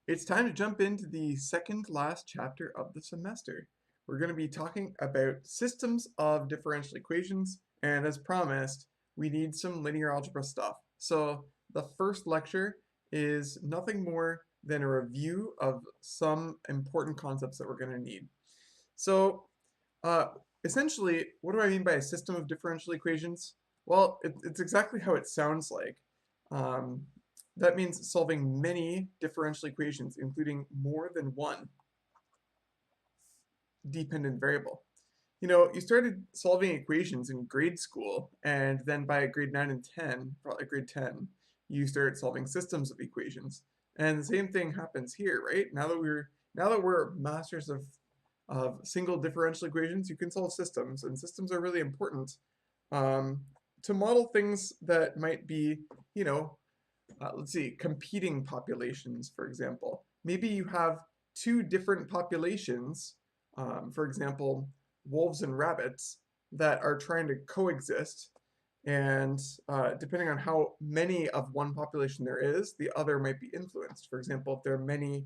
It's time to jump into the second last chapter of the semester. We're going to be talking about systems of differential equations, and as promised, we need some linear algebra stuff. So the first lecture is nothing more than a review of some important concepts that we're going to need. So uh, essentially, what do I mean by a system of differential equations? Well, it's exactly how it sounds like. Um, that means solving many differential equations, including more than one dependent variable. You know, you started solving equations in grade school, and then by grade 9 and 10, probably grade 10, you start solving systems of equations. And the same thing happens here, right? Now that we're masters of single differential equations, you can solve systems, and systems are really important um, to model things that might be, you know, let's see, competing populations, for example. Maybe you have two different populations, for example, wolves and rabbits, that are trying to coexist. And depending on how many of one population there is, the other might be influenced. For example, if there are many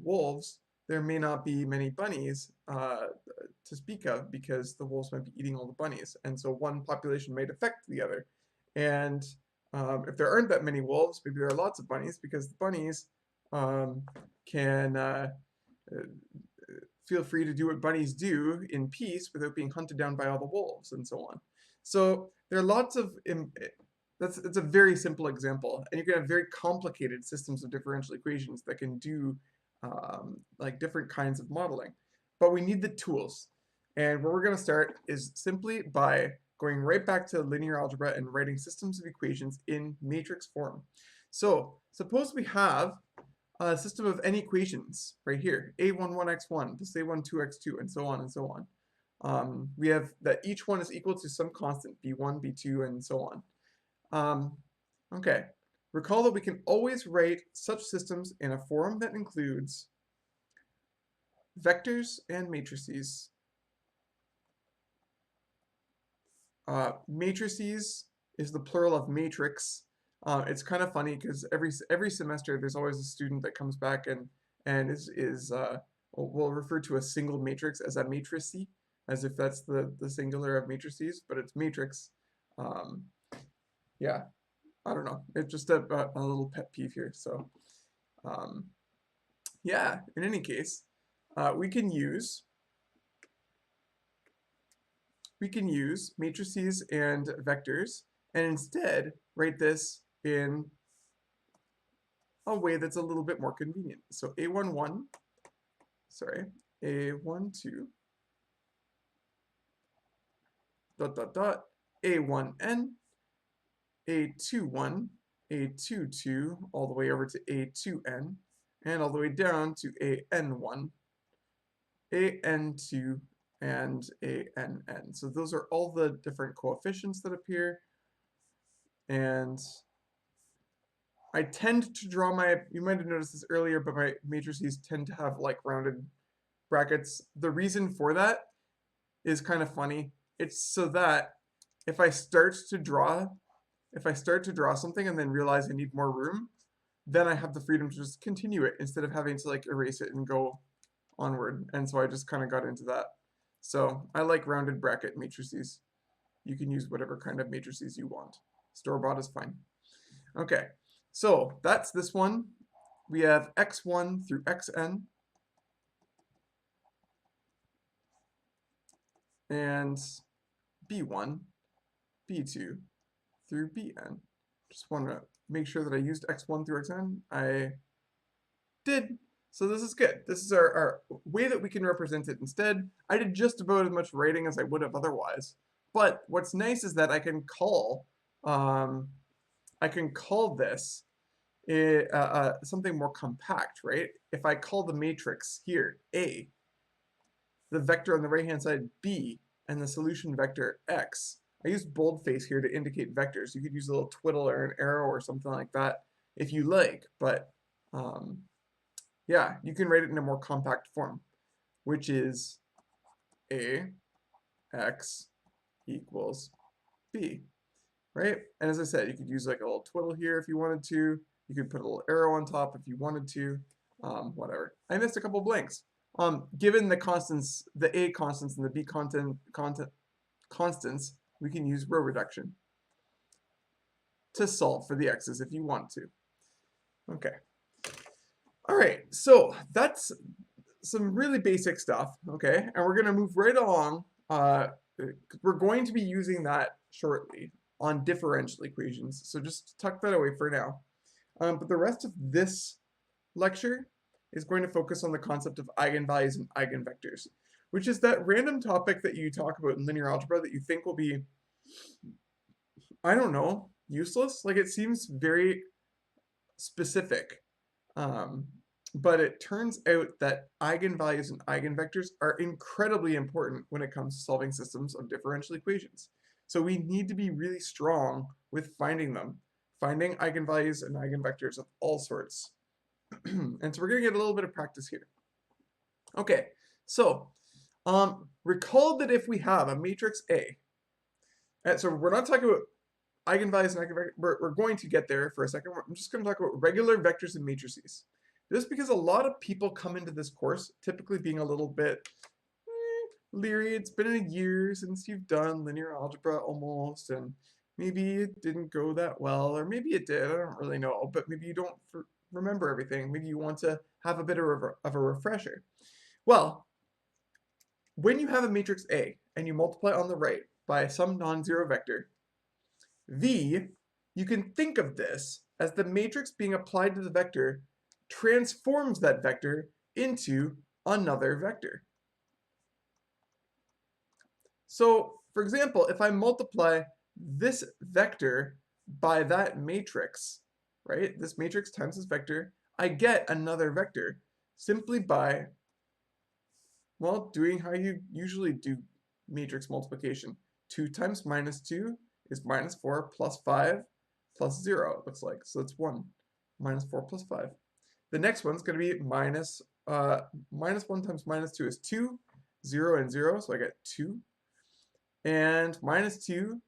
wolves, there may not be many bunnies to speak of because the wolves might be eating all the bunnies. And so one population might affect the other. And if there aren't that many wolves, maybe there are lots of bunnies because the bunnies um, can feel free to do what bunnies do in peace without being hunted down by all the wolves and so on. So there are lots of it's a very simple example, and you can have very complicated systems of differential equations that can do like different kinds of modeling. But we need the tools, and where we're going to start is simply by going right back to linear algebra and writing systems of equations in matrix form. So suppose we have a system of n equations right here, a11x1 plus a12x2, and so on and so on. We have that each one is equal to some constant, b1, b2, and so on. Okay, recall that we can always write such systems in a form that includes vectors and matrices. Matrices is the plural of matrix. It's kind of funny because every semester there's always a student that comes back and will refer to a single matrix as a matrice, as if that's the singular of matrices, but it's matrix. Um, yeah, I don't know. It's just a little pet peeve here. So um, yeah, in any case, we can use matrices and vectors and instead write this in a way that's a little bit more convenient. So A11, sorry, A12 dot dot dot A1n, A21, A22 all the way over to A2n and all the way down to AN1, AN2, and ANN. So those are all the different coefficients that appear. And I tend to draw you might have noticed this earlier, but my matrices tend to have like rounded brackets. The reason for that is kind of funny. It's so that if I start to draw something and then realize I need more room, then I have the freedom to just continue it instead of having to like erase it and go onward. And so I just kind of got into that. So I like rounded bracket matrices. You can use whatever kind of matrices you want. Store-bought is fine. Okay, so that's this one. We have x1 through xn. And b1, b2 through bn. Just want to make sure that I used x1 through xn. I did. So this is good. This is our way that we can represent it instead. I did just about as much writing as I would have otherwise. But what's nice is that I can call this something more compact, right? If I call the matrix here A, the vector on the right-hand side B, and the solution vector X. I used boldface here to indicate vectors. You could use a little twiddle or an arrow or something like that if you like, but yeah, you can write it in a more compact form, which is AX equals B, right? And as I said, you could use like a little twiddle here if you wanted to. You could put a little arrow on top if you wanted to, whatever. I missed a couple blanks. Given the constants, the A constants and the B constants, we can use row reduction to solve for the x's if you want to. Okay. All right, so that's some really basic stuff, okay? And we're gonna move right along. We're going to be using that shortly on differential equations, so just tuck that away for now. But the rest of this lecture is going to focus on the concept of eigenvalues and eigenvectors, which is that random topic that you talk about in linear algebra that you think will be, I don't know, useless. Like, it seems very specific. But it turns out that eigenvalues and eigenvectors are incredibly important when it comes to solving systems of differential equations. So we need to be really strong with finding them, finding eigenvalues and eigenvectors of all sorts. And so we're going to get a little bit of practice here. Okay, so recall that if we have a matrix A, and so we're not talking about eigenvalues and eigenvectors, we're going to get there for a second. I'm just going to talk about regular vectors and matrices. Just because a lot of people come into this course typically being a little bit leery. It's been a year since you've done linear algebra almost, and maybe it didn't go that well, or maybe it did, I don't really know, but maybe you don't remember everything. Maybe you want to have a bit of a refresher. Well, when you have a matrix A and you multiply on the right by some non-zero vector, V, you can think of this as the matrix being applied to the vector transforms that vector into another vector. So, for example, if I multiply this vector by that matrix, right, this matrix times this vector, I get another vector simply by, well, doing how you usually do matrix multiplication. 2 times minus 2 is minus 4 plus 5 plus 0, it looks like. So it's 1. Minus 4 plus 5. The next one's going to be minus 1 times minus 2 is 2. 0 and 0, so I get 2. And minus 2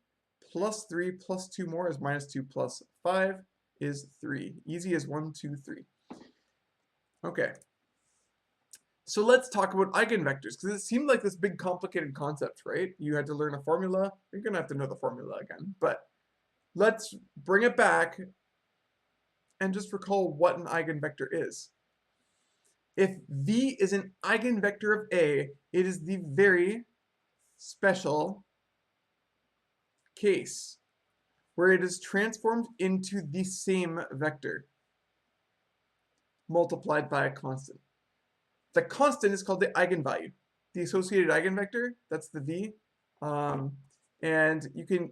plus 3 plus 2 more is minus 2 plus 5 is 3. Easy as 1, 2, 3. Okay. So let's talk about eigenvectors, because it seemed like this big complicated concept, right? You had to learn a formula. You're going to have to know the formula again. But let's bring it back and just recall what an eigenvector is. If V is an eigenvector of A, it is the very special case where it is transformed into the same vector multiplied by a constant. The constant is called the eigenvalue. The associated eigenvector, that's the V. And you can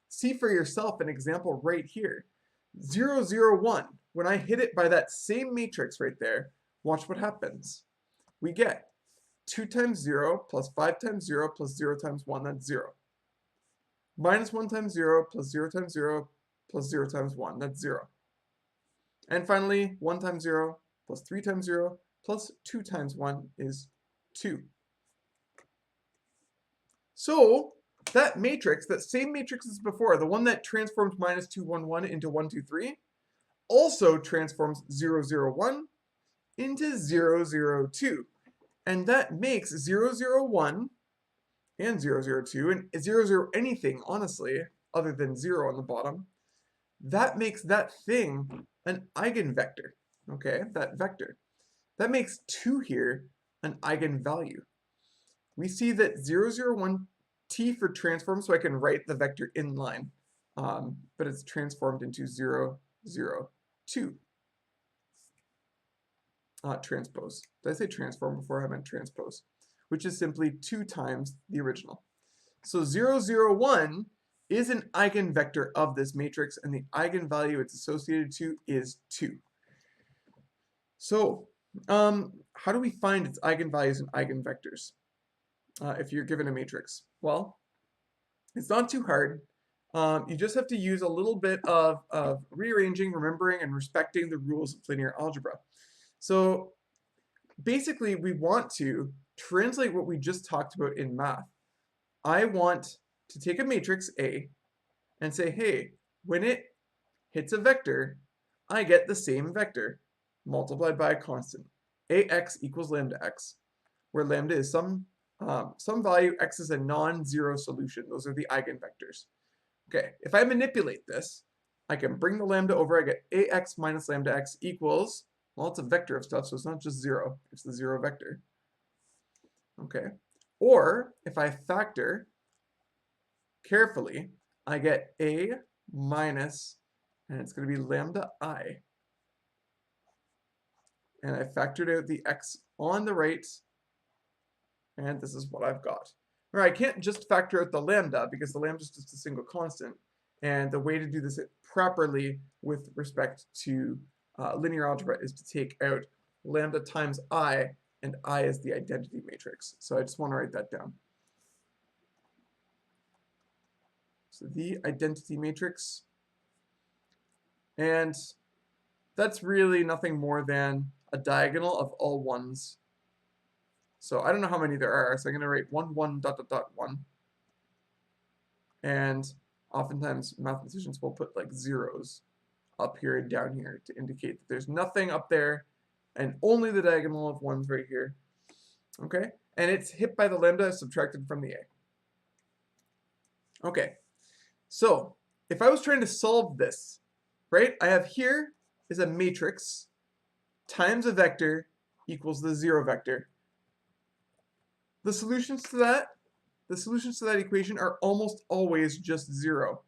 see for yourself an example right here. 0, 0, 1. When I hit it by that same matrix right there, watch what happens. We get 2 times 0 plus 5 times 0 plus 0 times 1, that's 0. Minus 1 times 0 plus 0 times 0 plus 0 times 1, that's 0. And finally, 1 times 0 plus 3 times 0 plus 2 times 1 is 2. So that matrix, that same matrix as before, the one that transformed minus 2, 1, 1 into 1, 2, 3, also transforms 0, 0, 1 into 0, 0, 2. And that makes 0, 0, 1 and 0, 0, 2, and 0, 0 anything, honestly, other than 0 on the bottom, that makes that thing an eigenvector, okay, that vector. That makes 2 here an eigenvalue. We see that 0, 0, 1, t for transform, so I can write the vector inline, but it's transformed into 0, 0, 2. Transpose. Did I say transform before? I meant transpose, which is simply 2 times the original. So 0, 0, 1 is an eigenvector of this matrix, and the eigenvalue it's associated to is 2. So, how do we find its eigenvalues and eigenvectors if you're given a matrix? Well, it's not too hard. You just have to use a little bit of rearranging, remembering, and respecting the rules of linear algebra. So basically, we want to translate what we just talked about in math. I want to take a matrix A and say, hey, when it hits a vector, I get the same vector multiplied by a constant. Ax equals lambda x, where lambda is some value, x is a non-zero solution. Those are the eigenvectors. Okay, if I manipulate this, I can bring the lambda over. I get ax minus lambda x equals, well, it's a vector of stuff, so it's not just 0. It's the 0 vector. Okay, or if I factor carefully, I get a minus, and it's going to be lambda I. And I factored out the x on the right, and this is what I've got. All right, I can't just factor out the lambda because the lambda is just a single constant. And the way to do this properly with respect to linear algebra is to take out lambda times I, and I is the identity matrix. So I just want to write that down. So the identity matrix, and that's really nothing more than a diagonal of all ones. So I don't know how many there are, so I'm going to write 1, 1, dot, dot, dot, 1. And oftentimes mathematicians will put like zeros up here and down here to indicate that there's nothing up there and only the diagonal of ones right here. Okay, and it's hit by the lambda subtracted from the a. Okay, so if I was trying to solve this, right, I have here is a matrix times a vector equals the 0 vector. The solutions to that equation are almost always just 0,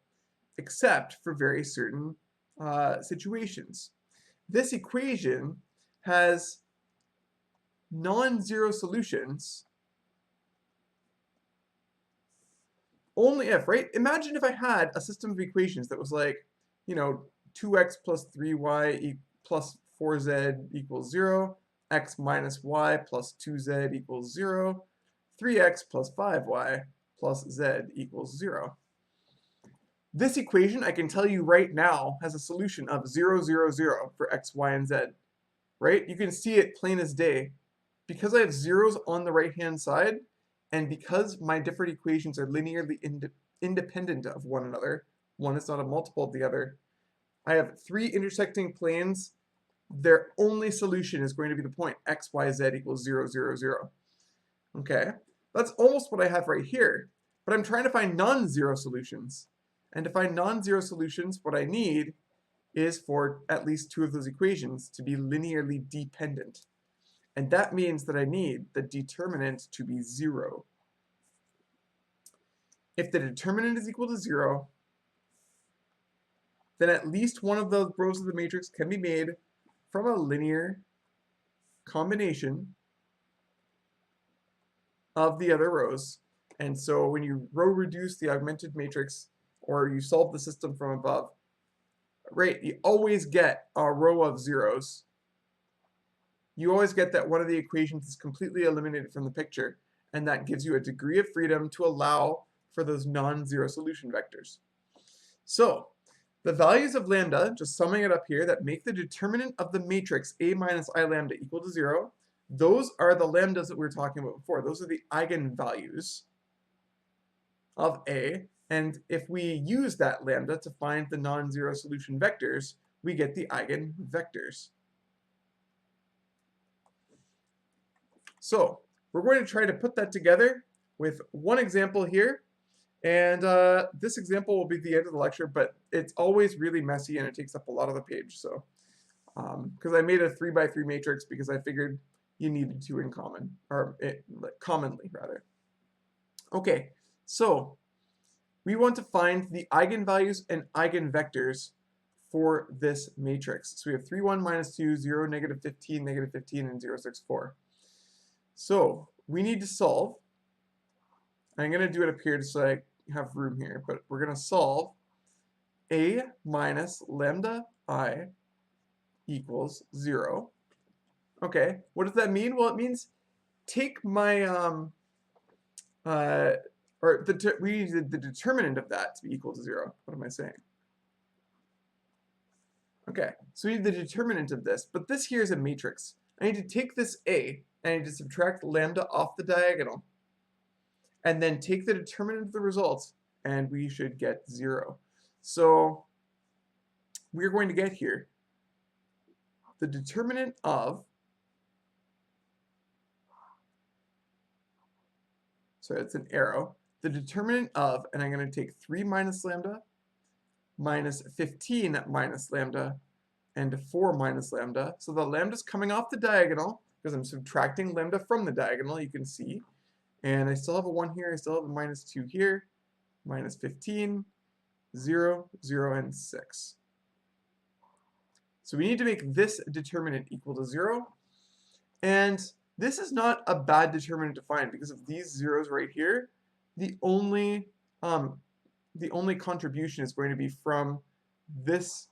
except for very certain situations. This equation has non-zero solutions only if, right? Imagine if I had a system of equations that was like, 2x plus 3y plus 4z equals 0, x minus y plus 2z equals 0, 3x plus 5y plus z equals 0. This equation, I can tell you right now, has a solution of 0, 0, 0 for x, y, and z, right? You can see it plain as day. Because I have zeros on the right-hand side, and because my different equations are linearly independent of one another, one is not a multiple of the other, I have 3 intersecting planes. Their only solution is going to be the point x, y, z equals 0, 0, 0. Okay, that's almost what I have right here, but I'm trying to find non-zero solutions. And to find non-zero solutions, what I need is for at least 2 of those equations to be linearly dependent. And that means that I need the determinant to be 0. If the determinant is equal to 0, then at least one of the rows of the matrix can be made from a linear combination of the other rows. And so when you row reduce the augmented matrix, or you solve the system from above, right, you always get a row of zeros. You always get that one of the equations is completely eliminated from the picture, and that gives you a degree of freedom to allow for those non-zero solution vectors. So the values of lambda, just summing it up here, that make the determinant of the matrix A minus I lambda equal to 0, those are the lambdas that we were talking about before. Those are the eigenvalues of A. And if we use that lambda to find the non-zero solution vectors, we get the eigenvectors. So we're going to try to put that together with one example here. And this example will be the end of the lecture, but it's always really messy and it takes up a lot of the page. So, because I made a 3x3 matrix because I figured you needed to in common, or commonly rather. Okay, so we want to find the eigenvalues and eigenvectors for this matrix. So we have 3, 1, minus 2, 0, negative 15, negative 15, and 0, 6, 4. So we need to solve. I'm going to do it up here just so I have room here, but we're going to solve A minus lambda I equals 0. Okay, what does that mean? Well, it means take my, we need the determinant of that to be equal to 0. What am I saying? Okay, so we need the determinant of this, but this here is a matrix. I need to take this A, and I need to subtract lambda off the diagonal, and then take the determinant of the results, and we should get 0. So we're going to get here the determinant of, so it's an arrow, the determinant of, and I'm going to take 3 minus lambda, minus 15 minus lambda, and 4 minus lambda. So the lambda is coming off the diagonal, because I'm subtracting lambda from the diagonal, you can see. And I still have a 1 here, I still have a minus 2 here, minus 15, 0, 0, and 6. So we need to make this determinant equal to 0. And this is not a bad determinant to find, because of these zeros right here, the only contribution is going to be from this,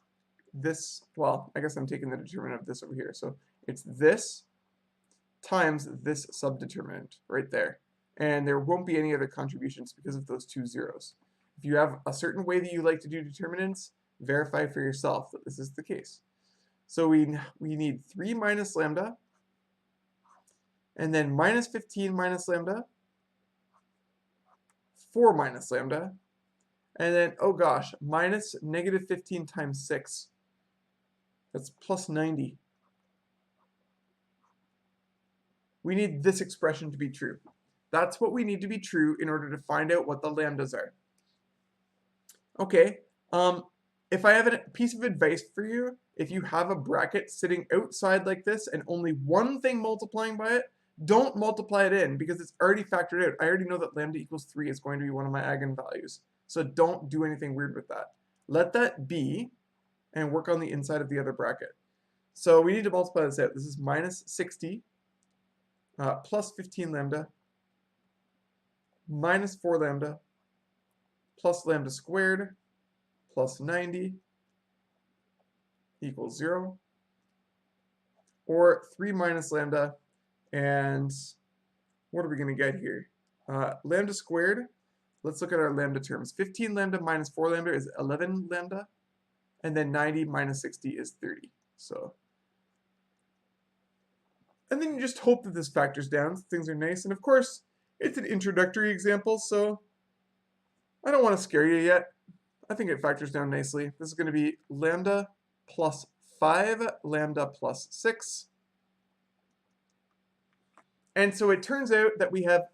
well, I guess I'm taking the determinant of this over here. So it's this times this subdeterminant right there. And there won't be any other contributions because of those two zeros. If you have a certain way that you like to do determinants, verify for yourself that this is the case. So we need 3 minus lambda, and then minus 15 minus lambda, 4 minus lambda, and then, oh gosh, minus negative 15 times 6. That's plus 90. We need this expression to be true. That's what we need to be true in order to find out what the lambdas are. Okay, if I have a piece of advice for you, if you have a bracket sitting outside like this and only one thing multiplying by it, don't multiply it in because it's already factored out. I already know that lambda equals 3 is going to be one of my eigenvalues. So don't do anything weird with that. Let that be and work on the inside of the other bracket. So we need to multiply this out. This is minus 60 plus 15 lambda minus 4 lambda plus lambda squared plus 90 equals 0. Or 3 minus lambda, and what are we going to get here? Lambda squared, let's look at our lambda terms. 15 lambda minus 4 lambda is 11 lambda, and then 90 minus 60 is 30. So, and then you just hope that this factors down, so things are nice. And of course, it's an introductory example, so I don't want to scare you yet. I think it factors down nicely. This is going to be lambda plus 5, lambda plus 6. And so it turns out that we have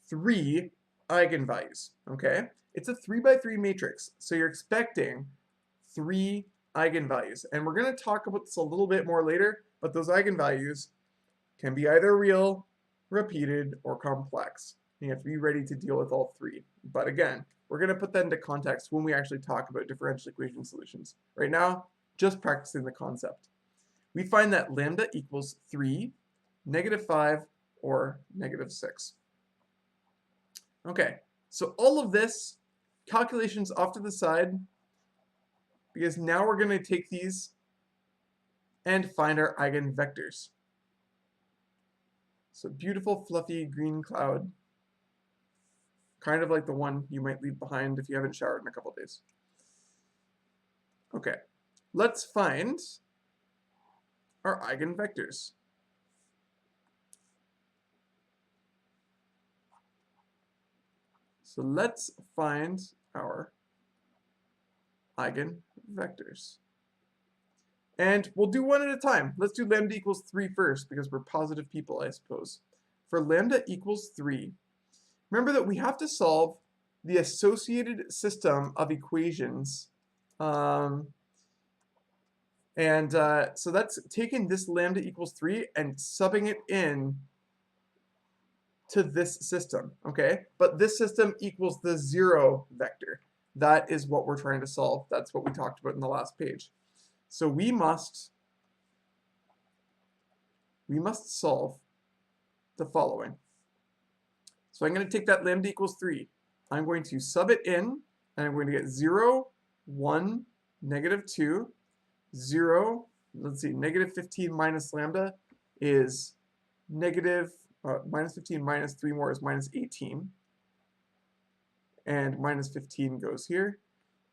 3 eigenvalues, okay? It's a 3 by 3 matrix, so you're expecting 3 eigenvalues. And we're going to talk about this a little bit more later, but those eigenvalues can be either real, repeated, or complex. You have to be ready to deal with all 3. But again, we're going to put that into context when we actually talk about differential equation solutions. Right now, just practicing the concept. We find that lambda equals 3, negative 5, or negative 6. Okay, so all of this, calculations off to the side, because now we're going to take these and find our eigenvectors. So beautiful, fluffy green cloud, kind of like the one you might leave behind if you haven't showered in a couple days. Okay, let's find our eigenvectors. So let's find our eigenvectors. And we'll do one at a time. Let's do lambda equals 3 first, because we're positive people, I suppose. For lambda equals 3, remember that we have to solve the associated system of equations. So that's taking this lambda equals 3 and subbing it in to this system, okay? But this system equals the 0 vector. That is what we're trying to solve. That's what we talked about in the last page. So we must solve the following. So I'm going to take that lambda equals 3. I'm going to sub it in, and I'm going to get 0, 1, negative 2, 0, let's see, negative 15 minus lambda is negative, minus 15 minus 3 more is minus 18. And minus 15 goes here.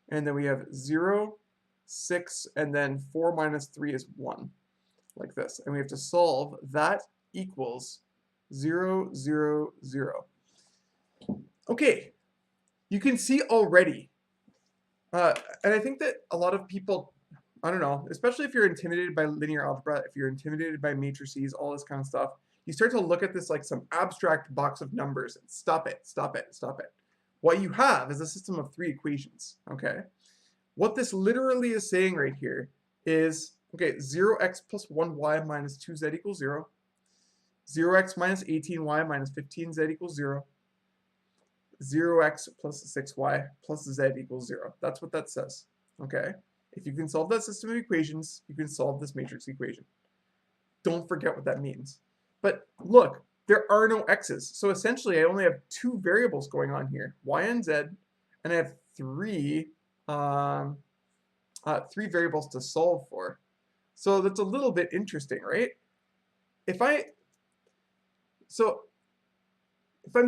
And then we have 0, 6, and then 4 minus 3 is 1, like this. And we have to solve that equals 0, 0, 0. Okay, you can see already, and I think that a lot of people I don't know, especially if you're intimidated by linear algebra, if you're intimidated by matrices, all this kind of stuff, you start to look at this like some abstract box of numbers and stop it, stop it, stop it. What you have is a system of three equations, okay? What this literally is saying right here is, okay, 0x plus 1y minus 2z equals 0, 0x minus 18y minus 15z equals 0, 0x plus 6y plus z equals 0. That's what that says, okay? If you can solve that system of equations, you can solve this matrix equation. Don't forget what that means. But look, there are no x's. So essentially, I only have two variables going on here, y and z, and I have three variables to solve for. So that's a little bit interesting, right? If I'm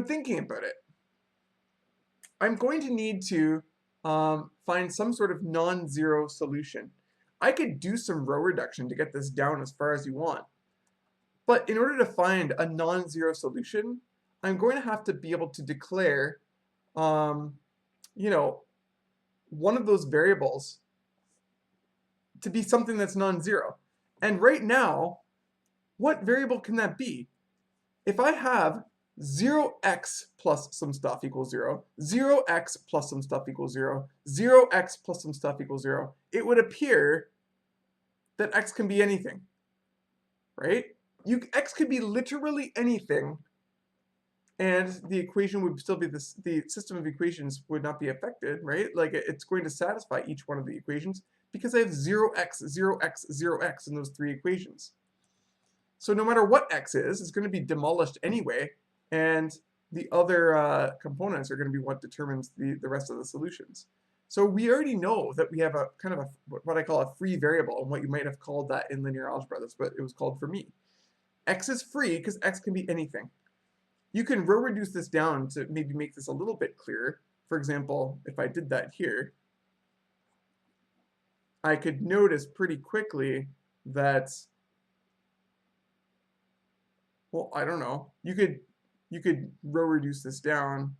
thinking about it, I'm going to need to find some sort of non-zero solution. I could do some row reduction to get this down as far as you want. But in order to find a non-zero solution, I'm going to have to be able to declare, you know, one of those variables to be something that's non-zero. And right now, what variable can that be? If I have 0x plus some stuff equals 0, 0x plus some stuff equals 0, 0x plus some stuff equals 0, it would appear that x can be anything, right? X could be literally anything, and the equation would still be this. The system of equations would not be affected, right? Like it's going to satisfy each one of the equations because I have 0x, 0x, 0x in those three equations. So no matter what x is, it's going to be demolished anyway, and the other components are going to be what determines the rest of the solutions. So we already know that we have a kind of a what I call a free variable, and what you might have called that in linear algebra. That's what it was called for me. X is free because x can be anything. You can row reduce this down to maybe make this a little bit clearer. For example, if I did that here, I could notice pretty quickly that, well, I don't know. You could row reduce this down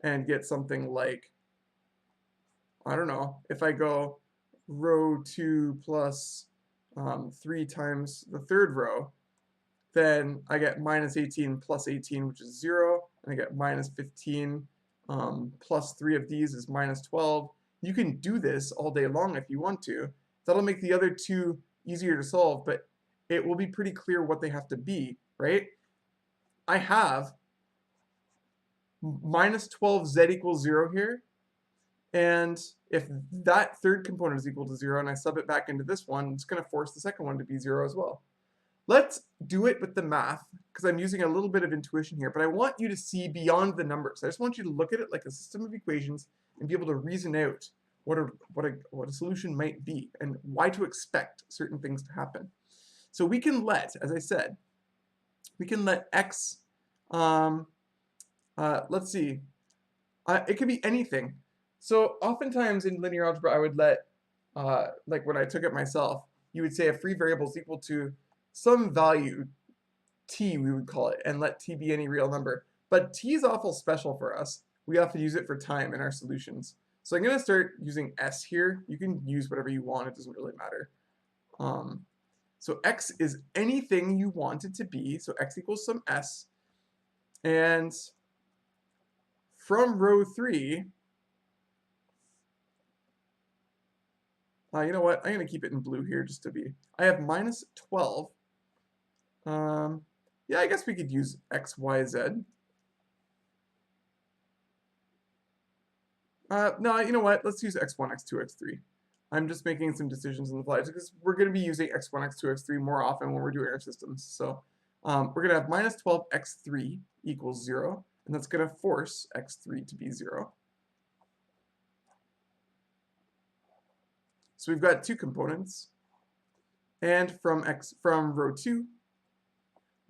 and get something like, I don't know, if I go row 2 plus 3 times the third row, then I get minus 18 plus 18, which is 0, and I get minus 15 plus 3 of these is minus 12. You can do this all day long if you want to. That'll make the other two easier to solve, but it will be pretty clear what they have to be, right? I have minus 12z equals 0 here, and if that third component is equal to 0 and I sub it back into this one, it's going to force the second one to be 0 as well. Let's do it with the math, because I'm using a little bit of intuition here, but I want you to see beyond the numbers. I just want you to look at it like a system of equations and be able to reason out what a solution might be and why to expect certain things to happen. So we can let, as I said, we can let x, let's see, it could be anything. So oftentimes in linear algebra, I would let, like when I took it myself, you would say a free variable is equal to some value, t we would call it, and let t be any real number. But t is awful special for us. We often use it for time in our solutions. So I'm going to start using s here. You can use whatever you want. It doesn't really matter. So x is anything you want it to be. So x equals some s. And from row 3, you know what? I'm going to keep it in blue here just to be. I have minus 12. Yeah, I guess we could use x, y, z. No, you know what? Let's use x1, x2, x3. I'm just making some decisions on the fly because we're going to be using x1, x2, x3 more often when we're doing our systems. So we're going to have minus 12 x3 equals 0, and that's going to force x3 to be 0. So we've got two components. And from row 2,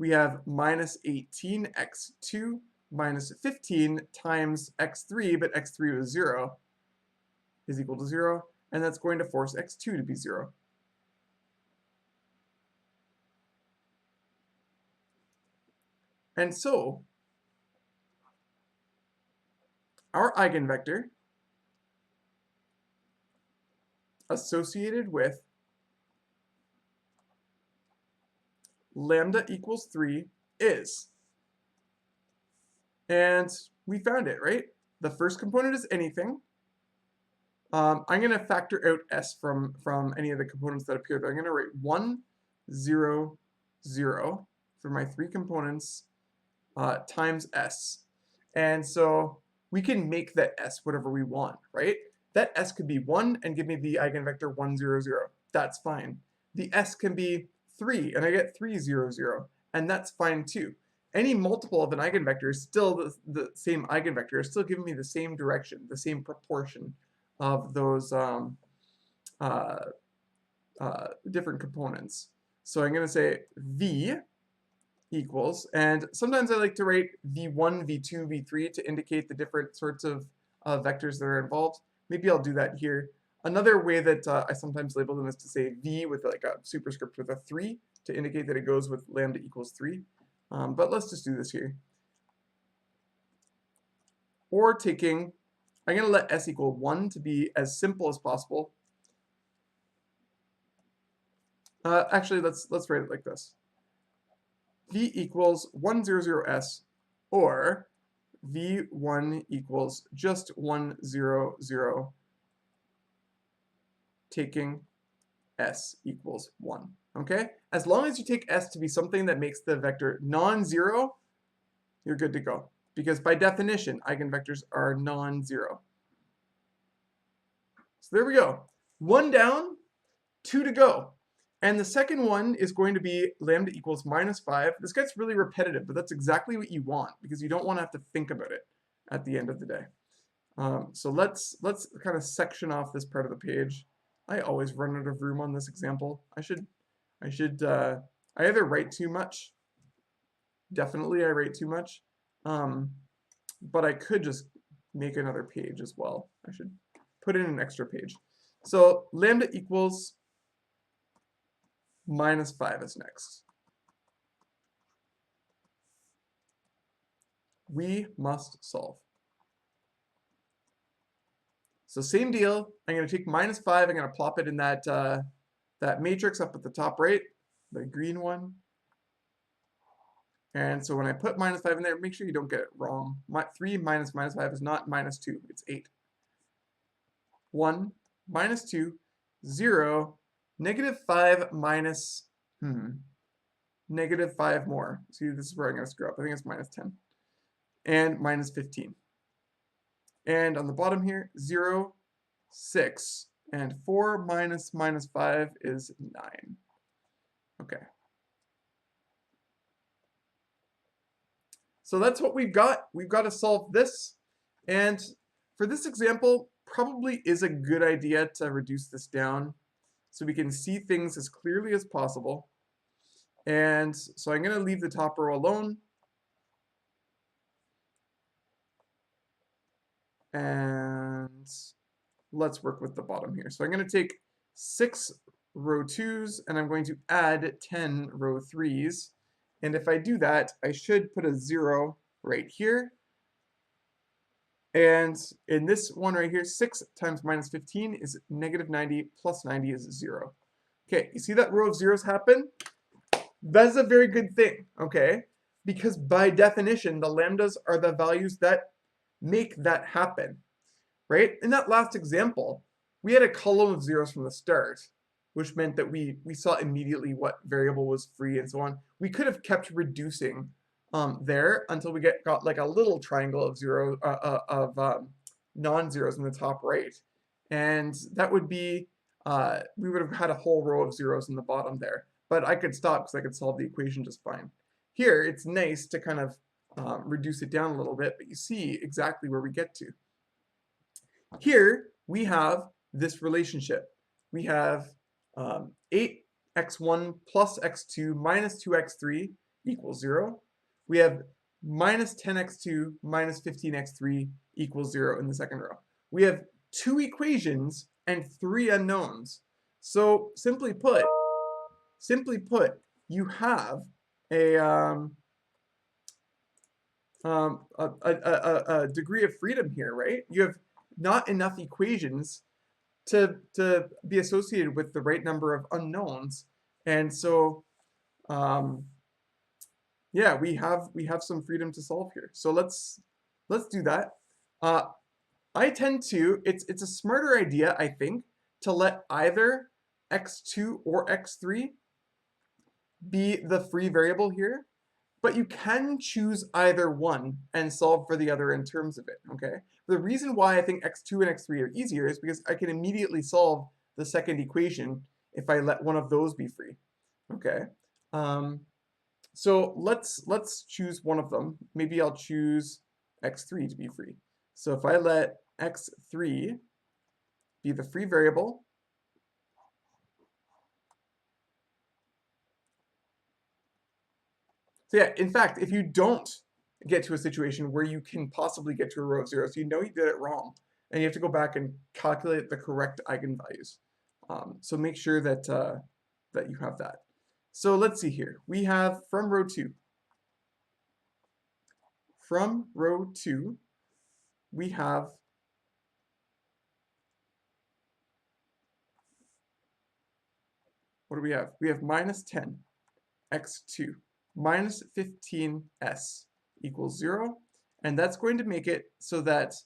we have minus 18 x2 minus 15 times x3, but x3 was 0, is equal to 0, and that's going to force x2 to be 0. And so, our eigenvector associated with lambda equals 3 is. And we found it, right? The first component is anything. I'm going to factor out s from any of the components that appear there. I'm going to write 1, 0, 0 for my 3 components times s. And so we can make that s whatever we want, right? That s could be 1 and give me the eigenvector 1, 0, 0. That's fine. The s can be 3 and I get 3, 0, 0. And that's fine too. Any multiple of an eigenvector is still the same eigenvector, is still giving me the same direction, the same proportion of those different components. So I'm going to say v equals, and sometimes I like to write v1, v2, v3 to indicate the different sorts of vectors that are involved. Maybe I'll do that here. Another way that I sometimes label them is to say v with like a superscript with a 3 to indicate that it goes with lambda equals 3. But let's just do this here. Or taking, I'm going to let s equal 1 to be as simple as possible. Actually, let's write it like this. V equals 1, 0, 0, s, or v1 equals just 1, 0, 0, taking s equals 1. Okay? As long as you take s to be something that makes the vector non-zero, you're good to go. Because by definition, eigenvectors are non-zero. So there we go. 1 down, 2 to go. And the second one is going to be lambda equals -5. This gets really repetitive, but that's exactly what you want because you don't want to have to think about it at the end of the day. So let's kind of section off this part of the page. I always run out of room on this example. I either write too much. Definitely I write too much. But I could just make another page as well. I should put in an extra page. So lambda equals -5 is next. We must solve. So same deal. I'm going to take -5. I'm going to plop it in that that matrix up at the top right, the green one. And so when I put -5 in there, make sure you don't get it wrong. 3 minus -5 is not -2. It's 8. 1 minus 2, 0, -5 minus, -5 more. See, this is where I'm going to screw up. I think it's -10. And -15. And on the bottom here, 0, 6. And 4 minus -5 is 9. Okay. So that's what we've got. We've got to solve this. And for this example, probably is a good idea to reduce this down so we can see things as clearly as possible. And so I'm going to leave the top row alone. And let's work with the bottom here. So I'm going to take 6 row 2s and I'm going to add 10 row 3s. And if I do that, I should put a 0 right here. And in this one right here, 6 times -15 is -90 plus 90 is 0. Okay, you see that row of zeros happen? That's a very good thing, okay? Because by definition, the lambdas are the values that make that happen, right? In that last example, we had a column of zeros from the start, which meant that we saw immediately what variable was free and so on. We could have kept reducing there until we got like a little triangle of non-zeros in the top right, and that would be we would have had a whole row of zeros in the bottom there. But I could stop because I could solve the equation just fine. Here, it's nice to kind of reduce it down a little bit, but you see exactly where we get to. Here we have this relationship. We have 8x1 plus x2 minus 2x3 equals 0. We have minus 10x2 minus 15x3 equals 0 in the second row. We have 2 equations and 3 unknowns. So simply put, you have a degree of freedom here, right? You have not enough equations to be associated with the right number of unknowns. And so yeah, we have some freedom to solve here. So let's do that. I tend to, it's a smarter idea, I think, to let either x2 or x3 be the free variable here, but you can choose either one and solve for the other in terms of it, okay? The reason why I think x2 and x3 are easier is because I can immediately solve the second equation if I let one of those be free, okay? So let's choose one of them. Maybe I'll choose x3 to be free. So if I let x3 be the free variable, so yeah, in fact, if you don't get to a situation where you can possibly get to a row of zeros, you know you did it wrong, and you have to go back and calculate the correct eigenvalues. So make sure that that you have that. So let's see here. We have from row 2. From row 2, we have what do we have? We have minus 10 x2 minus 15s equals 0. And that's going to make it so that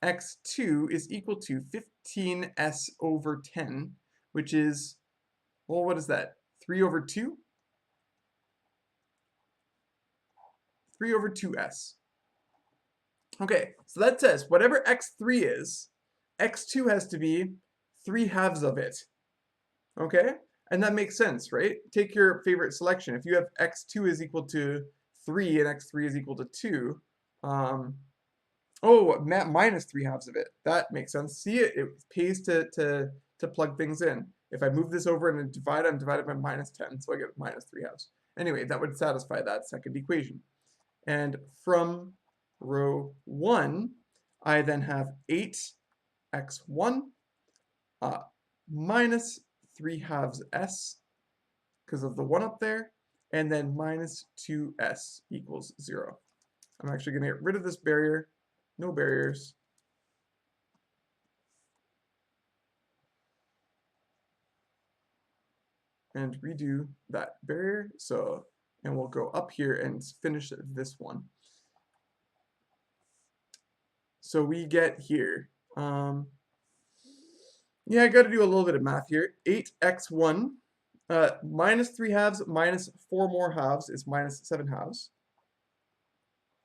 x2 is equal to 15s over 10, which is, well, what is that? 3 over 2? 3 over 2s. Okay, so that says whatever x3 is, x2 has to be 3/2 of it. Okay? And that makes sense, right? Take your favorite selection. If you have x2 is equal to 3 and x3 is equal to 2, oh, minus 3/2 of it. That makes sense. See, it pays to plug things in. If I move this over and divide, I'm divided by minus 10, so I get minus 3/2. Anyway, that would satisfy that second equation. And from row 1, I then have 8x1 minus 3/2 s because of the 1 up there, and then minus 2s equals 0. I'm actually going to get rid of this barrier. No barriers. And redo that barrier. So, and we'll go up here and finish this one. So we get here, yeah, I got to do a little bit of math here. 8x1 minus 3/2 minus 4 more halves is minus 7/2.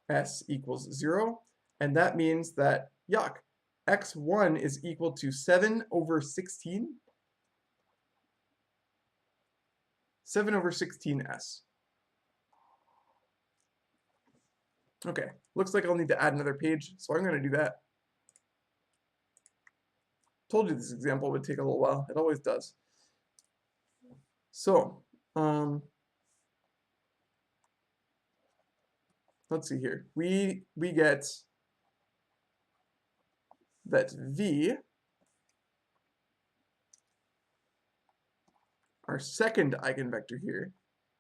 S equals 0. And that means that, yuck, x1 is equal to 7 over 16. 7 over 16s. Okay, looks like I'll need to add another page, so I'm going to do that. Told you this example would take a little while. It always does. So, let's see here. We get that v, our second eigenvector here,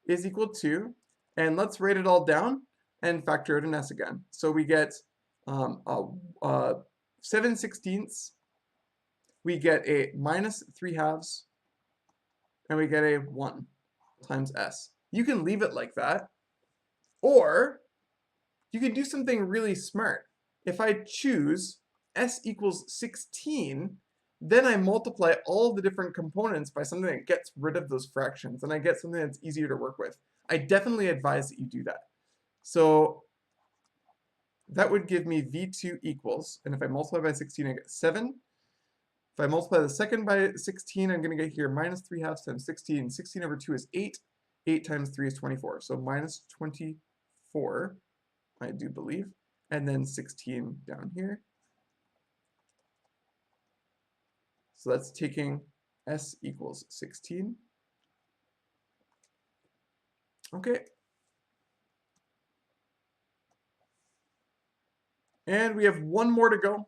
is equal to, and let's write it all down and factor out an s again. So we get 7/16, we get a minus 3/2, and we get a 1 times s. You can leave it like that, or you can do something really smart. If I choose s equals 16, then I multiply all the different components by something that gets rid of those fractions, and I get something that's easier to work with. I definitely advise that you do that. So that would give me v2 equals, and if I multiply by 16, I get 7. If I multiply the second by 16, I'm going to get here minus 3/2 times 16. 16 over 2 is 8. 8 times 3 is 24. So minus 24, I do believe. And then 16 down here. So that's taking s equals 16. Okay. And we have one more to go.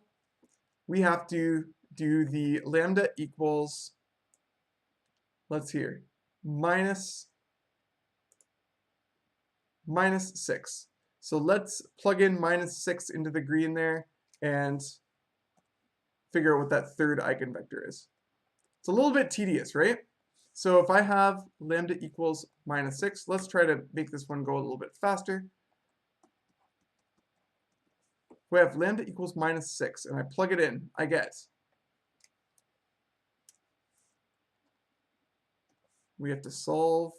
We have to do the lambda equals, let's hear, minus 6. So let's plug in minus 6 into the green there and figure out what that third eigenvector is. It's a little bit tedious, right? So if I have lambda equals minus 6, let's try to make this one go a little bit faster. We have lambda equals minus 6, and I plug it in. I get, we have to solve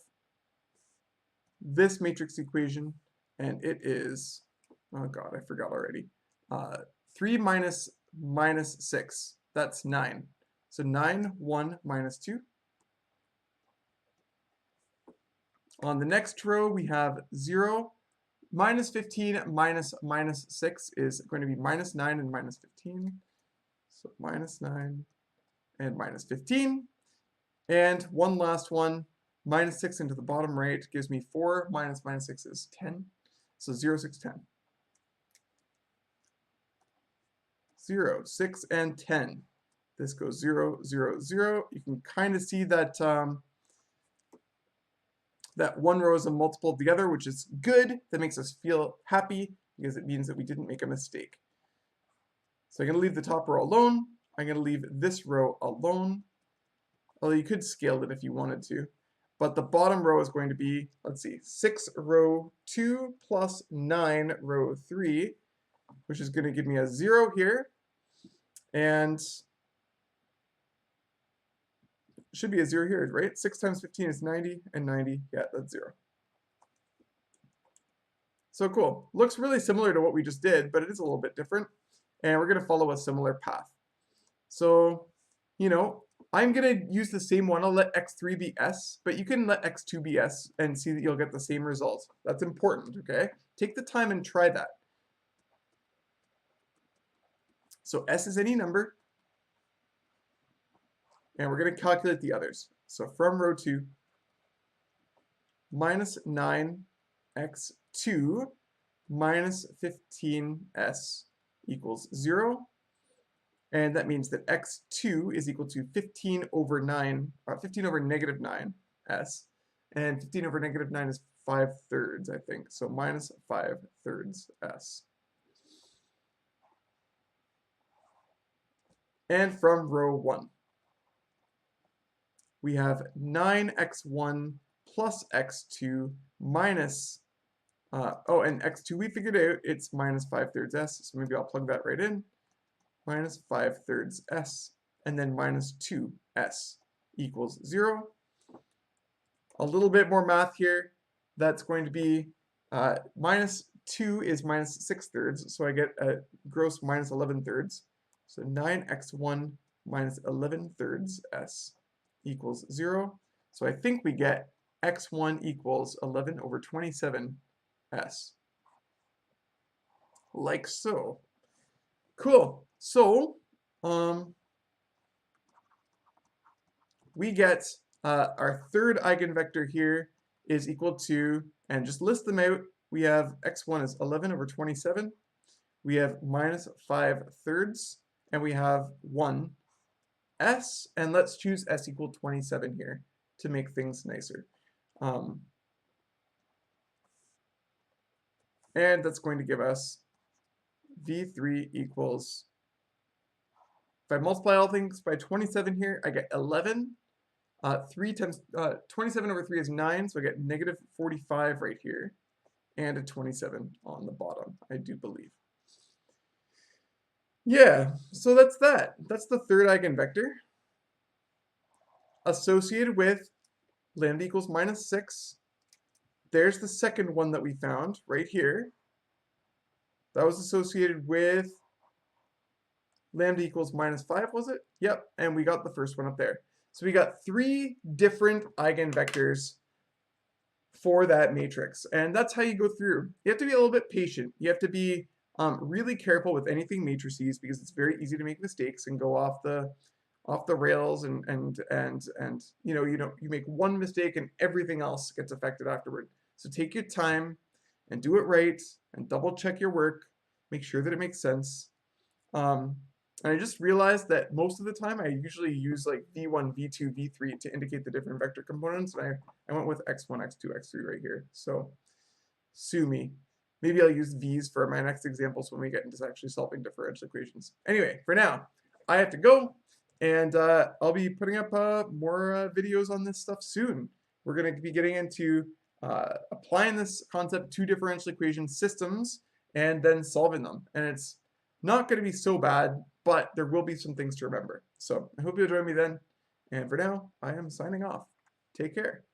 this matrix equation, and it is, oh god, I forgot already. 3 minus 6, that's 9. So 9, 1, minus 2. On the next row, we have 0. Minus 15 minus 6 is going to be minus 9 and minus 15. So minus 9 and minus 15. And one last one, minus 6 into the bottom right gives me 4 minus 6 is 10. So 0, 6, 10. 0, 6, and 10. This goes 0, 0, 0. You can kind of see that that one row is a multiple of the other, which is good. That makes us feel happy because it means that we didn't make a mistake. So I'm going to leave the top row alone. I'm going to leave this row alone. Although you could scale it if you wanted to. But the bottom row is going to be, let's see, 6 row 2 plus 9 row 3, which is going to give me a 0 here. And should be a 0 here, right? 6 times 15 is 90, and 90, yeah, that's 0. So cool. Looks really similar to what we just did, but it is a little bit different. And we're going to follow a similar path. So, you know, I'm going to use the same one. I'll let x3 be s, but you can let x2 be s and see that you'll get the same result. That's important, okay? Take the time and try that. So s is any number. And we're going to calculate the others. So from row 2, minus 9x2 minus 15s equals 0. And that means that x2 is equal to 15 over negative 9s. And 15 over negative 9 is 5/3, I think. So minus 5/3 s. And from row 1, we have 9x1 plus x2 minus, and x2 we figured out, it's minus 5/3 s, so maybe I'll plug that right in. Minus 5/3 s, and then minus 2s equals 0. A little bit more math here. That's going to be, minus 2 is minus 6/3, so I get a gross minus 11/3. So 9x1 minus 11/3 s equals 0. So I think we get x1 equals 11 over 27 s. Like so. Cool. So we get our third eigenvector here is equal to, and just list them out, we have x1 is 11 over 27, we have minus 5/3, and we have 1 s, and let's choose s equal 27 here to make things nicer. And that's going to give us v3 equals, if I multiply all things by 27 here, I get 11. 3 times 27 over 3 is 9, so I get negative 45 right here, and a 27 on the bottom, I do believe. Yeah, so that's that. That's the third eigenvector associated with lambda equals minus 6. There's the second one that we found right here. That was associated with lambda equals minus 5, was it? Yep, and we got the first one up there. So we got 3 different eigenvectors for that matrix, and that's how you go through. You have to be a little bit patient. You have to be really careful with anything matrices because it's very easy to make mistakes and go off the rails, and you make one mistake and everything else gets affected afterward. So take your time and do it right and double check your work, make sure that it makes sense. And I just realized that most of the time I usually use like v1, v2, v3 to indicate the different vector components, and I went with x1, x2, x3 right here. So sue me. Maybe I'll use v's for my next examples when we get into actually solving differential equations. Anyway, for now, I have to go, And I'll be putting up more videos on this stuff soon. We're going to be getting into applying this concept to differential equation systems and then solving them. And it's not going to be so bad, but there will be some things to remember. So I hope you'll join me then. And for now, I am signing off. Take care.